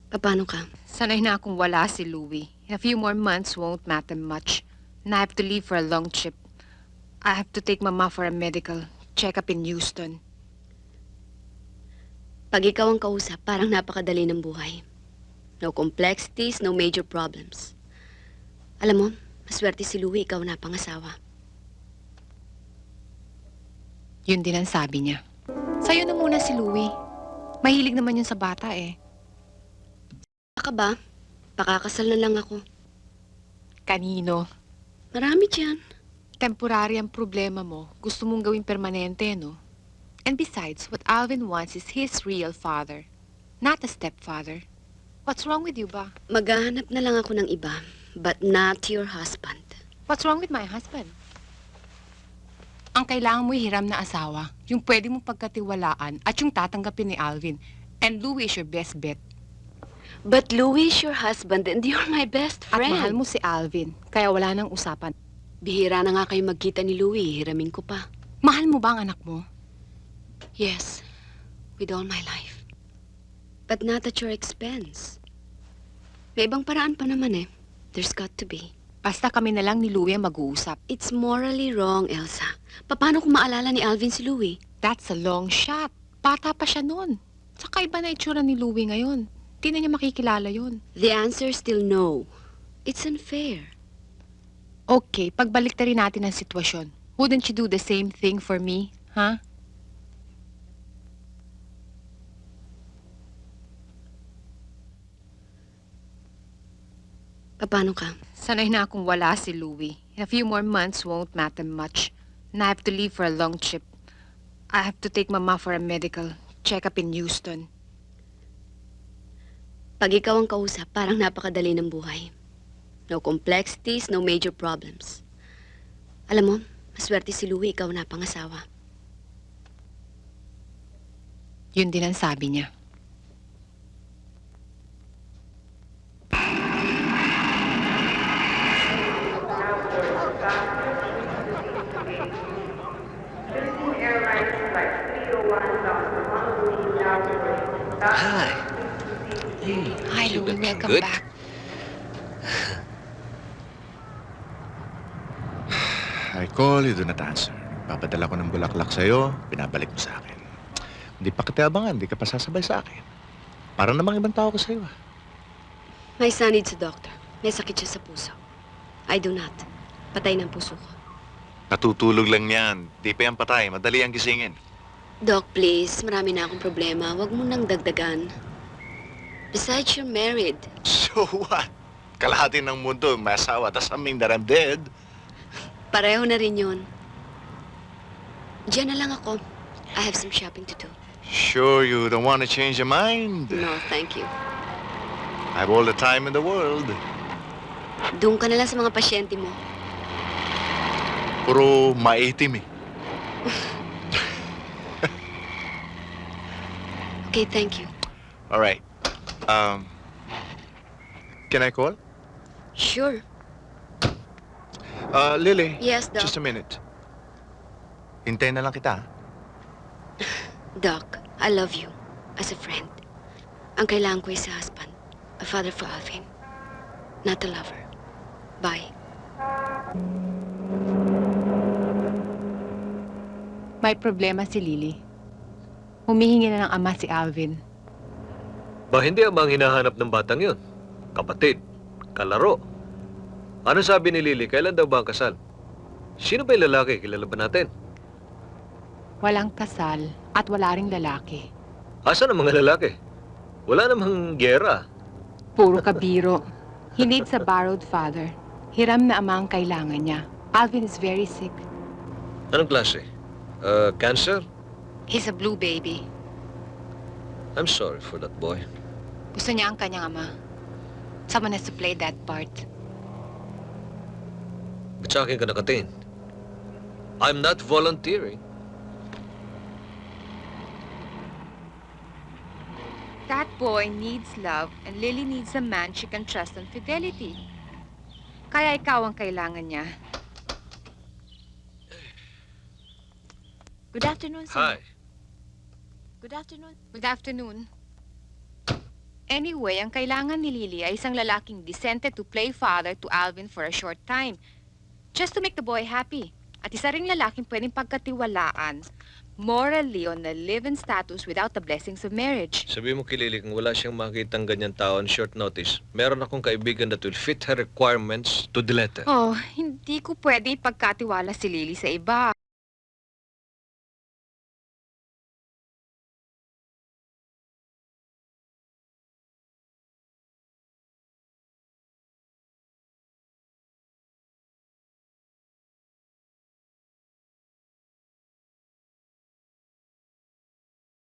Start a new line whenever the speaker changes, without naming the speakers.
Paano ka?
Sanay na akong wala si Louie. In a few more months won't matter much. And I have to leave for a long trip. I have to take Mama for a medical check-up in Houston.
Pag ikaw ang kausap, parang napakadali ng buhay. No complexities, no major problems. Alam mo, maswerte si Louie, ikaw na pangasawa.
Yun din ang sabi niya. Sa'yo na muna si Louie. Mahilig naman yun sa bata eh.
Baka ba? Pakakasal na lang ako.
Kanino?
Marami dyan.
Temporary ang problema mo. Gusto mong gawing permanente, no? And besides, what Alvin wants is his real father, not a stepfather. What's wrong with you ba?
Maghahanap na lang ako ng iba, but not your husband.
What's wrong with my husband? Ang kailangan mo hiram na asawa, yung pwede mong pagkatiwalaan at yung tatanggapin ni Alvin. And Louie is your best bet.
But Louie is your husband and you're my best
At
friend.
mahal mo si Alvin, kaya wala nang usapan.
Bihira na nga kayo magkita ni Louie, hiramin ko pa.
Mahal mo ba ang anak mo?
Yes, with all my life. But not at your expense. May ibang paraan pa naman eh. There's got to be.
Basta kami na lang ni Louie ang mag-uusap.
It's morally wrong, Elsa. Paano kung maalala ni Alvin si Louie?
That's a long shot. Bata pa siya noon. Saka iba na itsura ni Louie ngayon. Di na niya makikilala yun.
The answer is still no. It's unfair.
Okay, pagbalik rin natin ang sitwasyon. Wouldn't you do the same thing for me, huh?
Paano ka?
Sanay na akong wala si Louie. In a few more months won't matter much. And I have to leave for a long trip. I have to take Mama for a medical check-up in Houston.
Pag ikaw ang kausap, parang napakadali ng buhay. No complexities, no major problems. Alam mo, maswerte si Louie, ikaw na pangasawa.
Yun din ang sabi niya.
Hi. Hey,
Hi,
you
Louie.
looking
Welcome
good.
back.
I call, you do not answer. Papadala ko ng bulaklak sa'yo, pinabalik mo sa akin. Hindi pa kita abangan, hindi ka pa sasabay sa akin. Parang namang ibang tao ko sa'yo ah.
My son needs a doctor. May sakit siya sa puso. I do not. Patay ng puso ko.
Natutulog lang yan. Di pa yan patay, madali ang gisingin.
Doc, please. Marami na akong problema. Huwag mo nang dagdagan. Besides, you're married.
So what? Kalahati ng mundo, may asawa, doesn't mean that I'm dead.
Pareho na rin yun. Diyan na lang ako. I have some shopping to do.
Sure you don't want to change your mind?
No, thank you.
I have all the time in the world.
Doon ka na lang sa mga pasyente mo.
Puro maitim eh.
Okay, thank you.
All right. Can I call?
Sure.
Lily.
Yes, Doc.
Just a minute. Hintayin na lang kita.
Doc, I love you. As a friend. Ang kailangan ko ay sa husband. A father for Alvin. Not a lover. Bye.
May problema si Lily. Humihingi na ng ama si Alvin.
Ba hindi ang mga hinahanap ng batang yun? Kapatid, kalaro. Ano sabi ni Lily? Kailan daw ba ang kasal? Sino ba yung lalaki? Kilala ba natin?
Walang kasal at wala ring lalaki.
Asan ang mga lalaki? Wala namang gyera.
Puro kabiro. He needs a borrowed father. Hiram na ama ang kailangan niya. Alvin is very sick.
Anong klase? Cancer?
He's a blue baby.
I'm sorry for that boy.
Gusto niya ang kanyang ama. Someone has to play that part.
Ba't sa akin ka nakatingin? I'm not volunteering.
That boy needs love and Lily needs a man she can trust and fidelity. Kaya ikaw ang kailangan niya.
Good afternoon, sir.
Hi.
Good afternoon.
Good afternoon. Anyway, ang kailangan ni Lily ay isang lalaking disente to play father to Alvin for a short time. Just to make the boy happy. At isa ring lalaking pwedeng pagkatiwalaan morally on a live-in status without the blessings of marriage.
Sabi mo kay Lily, kung wala siyang makitang ganyan tao on short notice, meron akong kaibigan that will fit her requirements to the letter.
Oh, hindi ko pwede ipagkatiwala si Lily sa iba.